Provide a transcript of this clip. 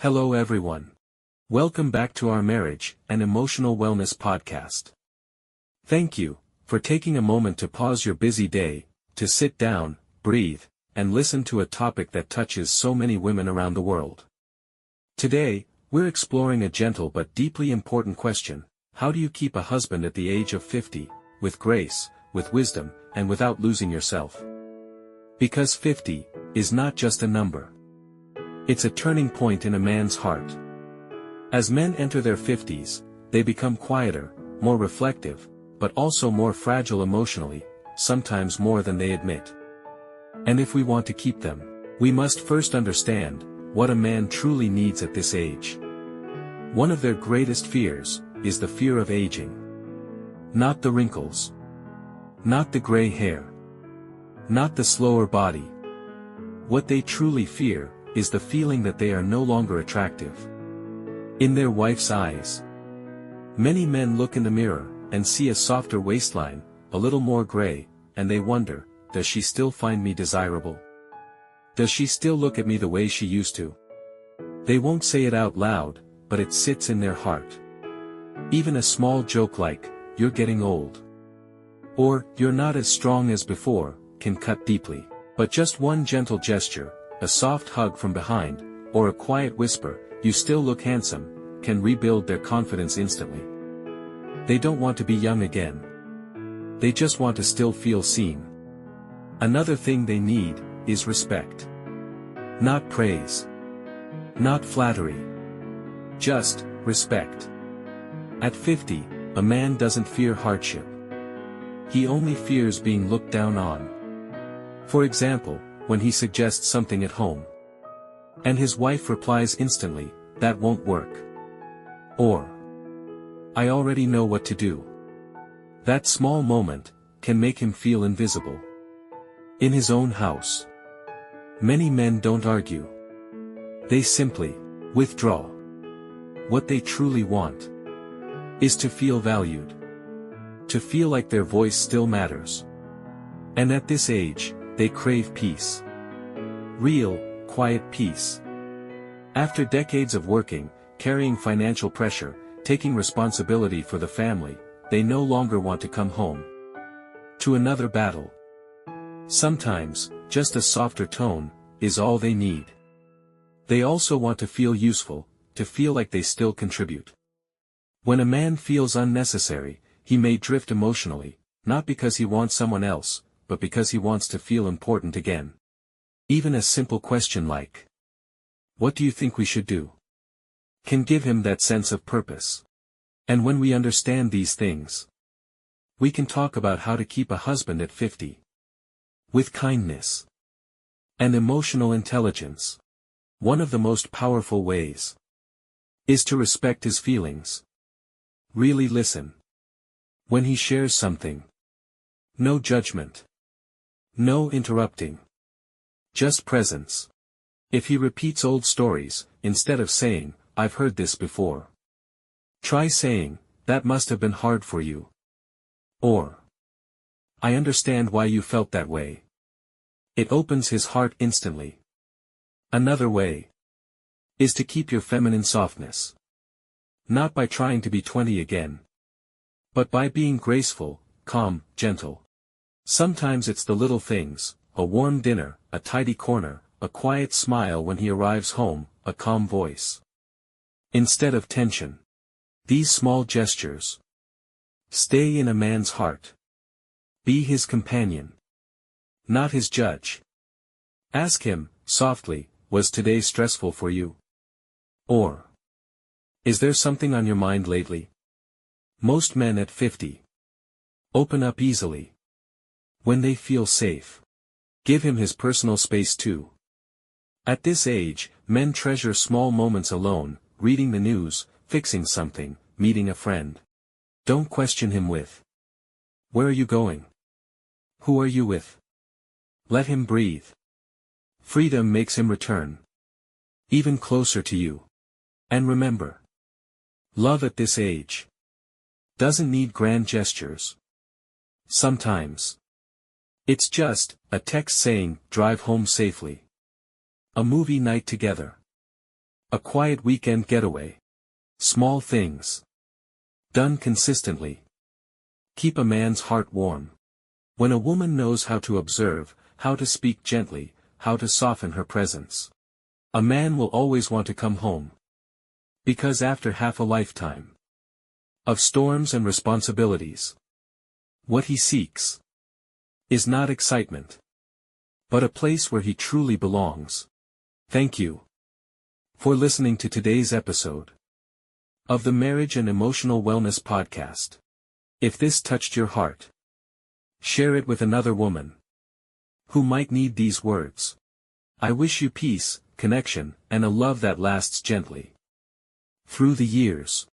Hello everyone. Welcome back to our Marriage and Emotional Wellness podcast. Thank you for taking a moment to pause your busy day, to sit down, breathe, and listen to a topic that touches so many women around the world. Today, we're exploring a gentle but deeply important question: how do you keep a husband at the age of 50, with grace, with wisdom, and without losing yourself? Because 50 is not just a number. It's a turning point in a man's heart. As men enter their 50s, they become quieter, more reflective, but also more fragile emotionally, sometimes more than they admit. And if we want to keep them, we must first understand what a man truly needs at this age. One of their greatest fears is the fear of aging. Not the wrinkles. Not the gray hair. Not the slower body. What they truly fear is the feeling that they are no longer attractive in their wife's eyes. Many men look in the mirror and see a softer waistline, a little more gray, and they wonder, does she still find me desirable? Does she still look at me the way she used to? They won't say it out loud, but it sits in their heart. Even a small joke like, "You're getting old," or "You're not as strong as before," can cut deeply. But just one gentle gesture, a soft hug from behind, or a quiet whisper, "You still look handsome," can rebuild their confidence instantly. They don't want to be young again. They just want to still feel seen. Another thing they need is respect. Not praise. Not flattery. Just respect. At 50, a man doesn't fear hardship. He only fears being looked down on. For example, when he suggests something at home, and his wife replies instantly, "That won't work," or "I already know what to do." That small moment can make him feel invisible. In his own house, many men don't argue. They simply withdraw. What they truly want is to feel valued, to feel like their voice still matters. And at this age, they crave peace. Real, quiet peace. After decades of working, carrying financial pressure, taking responsibility for the family, they no longer want to come home to another battle. Sometimes, just a softer tone is all they need. They also want to feel useful, to feel like they still contribute. When a man feels unnecessary, he may drift emotionally, not because he wants someone else, but because he wants to feel important again. Even a simple question like, "What do you think we should do?" can give him that sense of purpose. And when we understand these things, we can talk about how to keep a husband at 50. With kindness and emotional intelligence. One of the most powerful ways is to respect his feelings. Really listen. When he shares something, no judgment. No interrupting. Just presence. If he repeats old stories, instead of saying, "I've heard this before," try saying, "That must have been hard for you." Or, "I understand why you felt that way." It opens his heart instantly. Another way is to keep your feminine softness. Not by trying to be 20 again, but by being graceful, calm, gentle. Sometimes it's the little things: a warm dinner, a tidy corner, a quiet smile when he arrives home, a calm voice instead of tension. These small gestures stay in a man's heart. Be his companion, not his judge. Ask him, softly, "Was today stressful for you?" Or, "Is there something on your mind lately?" Most men at 50 open up easily when they feel safe. Give him his personal space too. At this age, men treasure small moments alone, reading the news, fixing something, meeting a friend. Don't question him with, "Where are you going? Who are you with?" Let him breathe. Freedom makes him return even closer to you. And remember, love at this age doesn't need grand gestures. Sometimes it's just a text saying, "Drive home safely." A movie night together. A quiet weekend getaway. Small things. Done consistently. Keep a man's heart warm. When a woman knows how to observe, how to speak gently, how to soften her presence, a man will always want to come home. Because after half a lifetime of storms and responsibilities, what he seeks is not excitement, but a place where he truly belongs. Thank you for listening to today's episode of the Marriage and Emotional Wellness Podcast. If this touched your heart, share it with another woman who might need these words. I wish you peace, connection, and a love that lasts gently through the years.